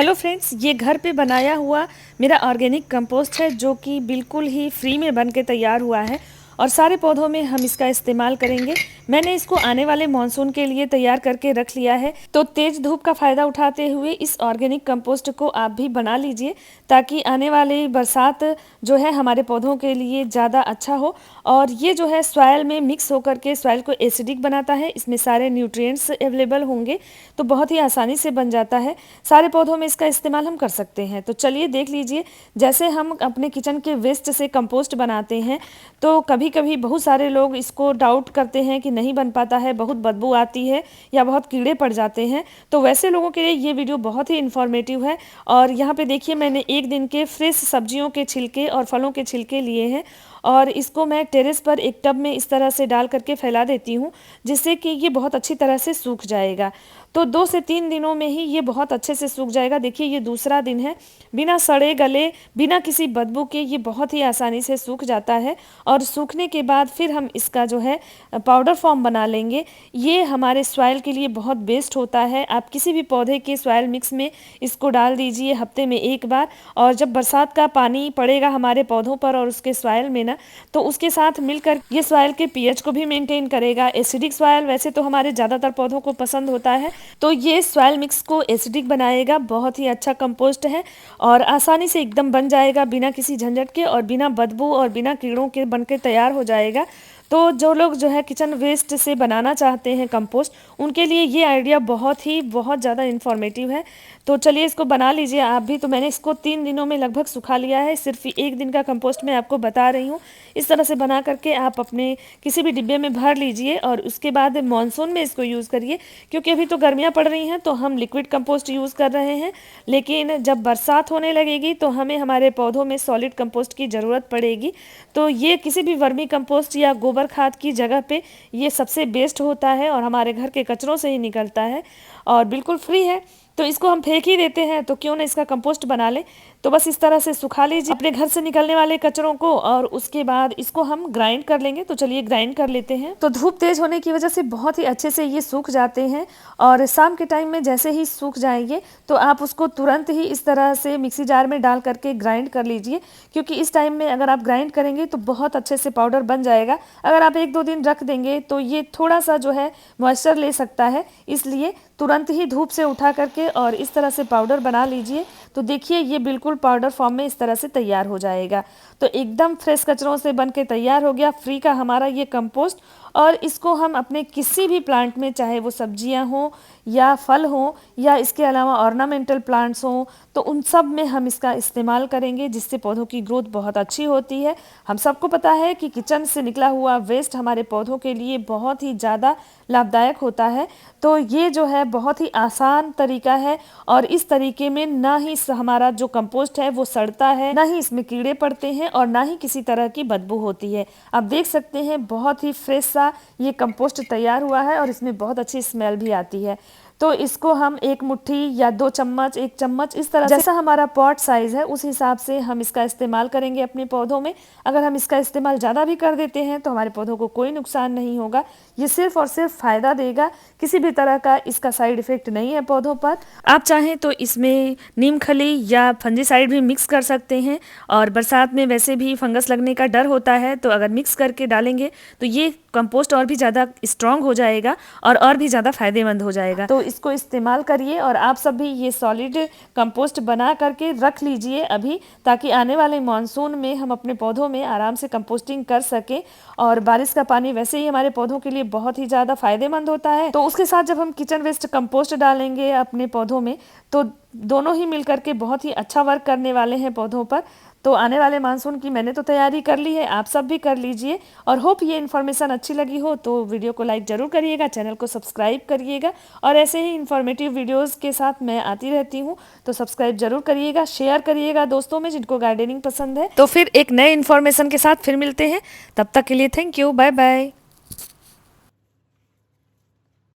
Hello friends, ये घर पे बनाया हुआ मेरा ऑर्गेनिक कंपोस्ट है जो कि बिल्कुल ही फ्री में बन के तैयार हुआ है और सारे पौधों में हम इसका इस्तेमाल करेंगे। मैंने इसको आने वाले मॉनसून के लिए तैयार करके रख लिया है, तो तेज धूप का फ़ायदा उठाते हुए इस ऑर्गेनिक कंपोस्ट को आप भी बना लीजिए ताकि आने वाली बरसात जो है हमारे पौधों के लिए ज़्यादा अच्छा हो। और ये जो है सॉइल में मिक्स होकर के सॉइल को एसिडिक बनाता है, इसमें सारे न्यूट्रिएंट्स अवेलेबल होंगे तो बहुत ही आसानी से बन जाता है। सारे पौधों में इसका इस्तेमाल हम कर सकते हैं। तो चलिए देख लीजिए, जैसे हम अपने किचन के वेस्ट से कंपोस्ट बनाते हैं तो कभी कभी बहुत सारे लोग इसको डाउट करते हैं कि नहीं बन पाता है, बहुत बदबू आती है या बहुत कीड़े पड़ जाते हैं। तो वैसे लोगों के लिए ये वीडियो बहुत ही इन्फॉर्मेटिव है। और यहाँ पे देखिए, मैंने एक दिन के फ्रेश सब्जियों के छिलके और फलों के छिलके लिए हैं और इसको मैं टेरेस पर एक टब में इस तरह से डाल करके फैला देती हूँ, जिससे कि ये बहुत अच्छी तरह से सूख जाएगा। तो 2 से 3 दिनों में ही ये बहुत अच्छे से सूख जाएगा। देखिए, ये दूसरा दिन है, बिना सड़े गले, बिना किसी बदबू के ये बहुत ही आसानी से सूख जाता है। और सूखने के बाद फिर हम इसका जो है पाउडर फॉर्म बना लेंगे। ये हमारे सॉइल के लिए बहुत बेस्ट होता है। आप किसी भी पौधे के सॉइल मिक्स में इसको डाल दीजिए हफ्ते में एक बार, और जब बरसात का पानी पड़ेगा हमारे पौधों पर और उसके सॉइल में ना, तो उसके साथ मिलकर ये सॉइल के पीएच को भी मेंटेन करेगा। एसिडिक सॉइल वैसे तो हमारे ज़्यादातर पौधों को पसंद होता है, तो ये सॉइल मिक्स को एसिडिक बनाएगा। बहुत ही अच्छा कंपोस्ट है और आसानी से एकदम बन जाएगा, बिना किसी झंझट के और बिना बदबू और बिना कीड़ों के बनके तैयार हो जाएगा। तो जो लोग जो है किचन वेस्ट से बनाना चाहते हैं कंपोस्ट, उनके लिए ये आइडिया बहुत ज़्यादा इन्फॉर्मेटिव है। तो चलिए इसको बना लीजिए आप भी। तो मैंने इसको 3 दिनों में लगभग सुखा लिया है। सिर्फ 1 दिन का कंपोस्ट मैं आपको बता रही हूँ। इस तरह से बना करके आप अपने किसी भी डिब्बे में भर लीजिए और उसके बाद मॉनसून में इसको यूज़ करिए, क्योंकि अभी तो गर्मियाँ पड़ रही हैं तो हम लिक्विड कंपोस्ट यूज़ कर रहे हैं, लेकिन जब बरसात होने लगेगी तो हमें हमारे पौधों में सॉलिड कंपोस्ट की ज़रूरत पड़ेगी। तो ये किसी भी वर्मी कंपोस्ट या गोबर खाद की जगह पे ये सबसे बेस्ट होता है और हमारे घर के कचरों से ही निकलता है और बिल्कुल फ्री है। तो इसको हम फेंक ही देते हैं, तो क्यों ना इसका कंपोस्ट बना ले। तो बस इस तरह से सुखा लीजिए अपने घर से निकलने वाले कचरों को और उसके बाद इसको हम ग्राइंड कर लेंगे। तो चलिए ग्राइंड कर लेते हैं। तो धूप तेज होने की वजह से बहुत ही अच्छे से ये सूख जाते हैं और शाम के टाइम में जैसे ही सूख जाएंगे तो आप उसको तुरंत ही इस तरह से मिक्सी जार में डाल करके ग्राइंड कर लीजिए, क्योंकि इस टाइम में अगर आप ग्राइंड करेंगे तो बहुत अच्छे से पाउडर बन जाएगा। अगर आप 1-2 दिन रख देंगे तो ये थोड़ा सा जो है मॉइस्चर ले सकता है, इसलिए तुरंत ही धूप से उठा करके और इस तरह से पाउडर बना लीजिए। तो देखिए, ये बिल्कुल पाउडर फॉर्म में इस तरह से तैयार हो जाएगा। तो एकदम फ्रेश कचरों से बन के तैयार हो गया फ्री का हमारा ये कंपोस्ट। और इसको हम अपने किसी भी प्लांट में, चाहे वो सब्जियां हों या फल हों या इसके अलावा ऑर्नामेंटल प्लांट्स हों, तो उन सब में हम इसका इस्तेमाल करेंगे, जिससे पौधों की ग्रोथ बहुत अच्छी होती है। हम सबको पता है कि किचन से निकला हुआ वेस्ट हमारे पौधों के लिए बहुत ही ज़्यादा लाभदायक होता है। तो ये जो है बहुत ही आसान तरीका है और इस तरीके में ना ही हमारा जो कंपोस्ट है वो सड़ता है, ना ही इसमें कीड़े पड़ते हैं और ना ही किसी तरह की बदबू होती है। आप देख सकते हैं बहुत ही फ्रेश सा ये कंपोस्ट तैयार हुआ है और इसमें बहुत अच्छी स्मेल भी आती है। तो इसको हम 1 मुट्ठी या 2 चम्मच, 1 चम्मच, इस तरह जैसा हमारा पॉट साइज़ है उस हिसाब से हम इसका इस्तेमाल करेंगे अपने पौधों में। अगर हम इसका इस्तेमाल ज़्यादा भी कर देते हैं तो हमारे पौधों को कोई नुकसान नहीं होगा। ये सिर्फ और सिर्फ फ़ायदा देगा, किसी भी तरह का इसका साइड इफ़ेक्ट नहीं है पौधों पर। आप चाहें तो इसमें नीम खली या फंजीसाइड भी मिक्स कर सकते हैं, और बरसात में वैसे भी फंगस लगने का डर होता है, तो अगर मिक्स करके डालेंगे तो ये कंपोस्ट और भी ज़्यादा स्ट्रॉन्ग हो जाएगा और भी ज़्यादा फ़ायदेमंद हो जाएगा। तो इसको इस्तेमाल करिए और आप सब भी ये सॉलिड कंपोस्ट बना करके रख लीजिए अभी, ताकि आने वाले मॉनसून में हम अपने पौधों में आराम से कंपोस्टिंग कर सकें। और बारिश का पानी वैसे ही हमारे पौधों के लिए बहुत ही ज़्यादा फ़ायदेमंद होता है, तो उसके साथ जब हम किचन वेस्ट कंपोस्ट डालेंगे अपने पौधों में तो दोनों ही मिल करके बहुत ही अच्छा वर्क करने वाले हैं पौधों पर। तो आने वाले मानसून की मैंने तो तैयारी कर ली है, आप सब भी कर लीजिए। और होप ये इन्फॉर्मेशन अच्छी लगी हो तो वीडियो को लाइक ज़रूर करिएगा, चैनल को सब्सक्राइब करिएगा, और ऐसे ही इन्फॉर्मेटिव वीडियोस के साथ मैं आती रहती हूँ, तो सब्सक्राइब जरूर करिएगा, शेयर करिएगा दोस्तों में जिनको गार्डनिंग पसंद है। तो फिर एक नए इन्फॉर्मेशन के साथ फिर मिलते हैं, तब तक के लिए थैंक यू, बाय बाय।